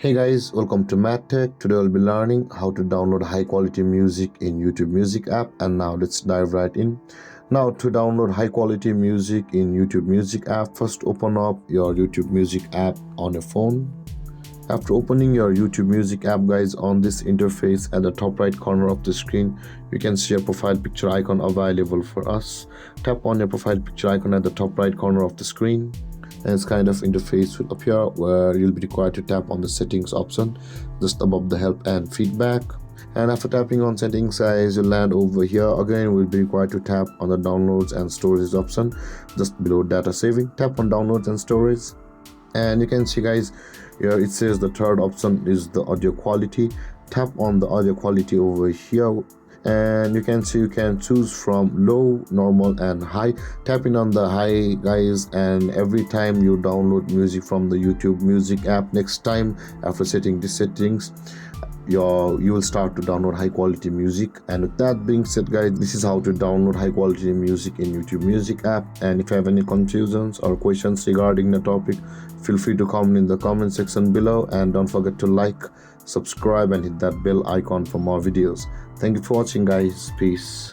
Hey guys, welcome to MadTech. Today we'll be learning how to download high quality music in YouTube Music app, and now let's dive right in. Now to download high quality music in YouTube Music app, first open up your YouTube Music app on your phone. After opening your YouTube Music app, guys, on this interface at the top right corner of the screen, you can see a profile picture icon available for us. Tap on your profile picture icon at the top right corner of the screen, and this kind of interface will appear where you'll be required to tap on the settings option just above the help and feedback. And after tapping on settings, guys, you'll land over here. Again, we'll be required to tap on the downloads and storage option just below data saving. Tap on downloads and storage, and you can see, guys, here it says the third option is the audio quality. Tap on the audio quality over here, and you can see you can choose from low, normal and high. Tapping on the high, guys, and every time you download music from the YouTube Music app, next time after setting the settings, you will start to download high quality music. And with that being said, guys, this is how to download high quality music in YouTube Music app. And if you have any confusions or questions regarding the topic, feel free to comment in the comment section below, and don't forget to like, subscribe and hit that bell icon for more videos. Thank you for watching, guys. Peace.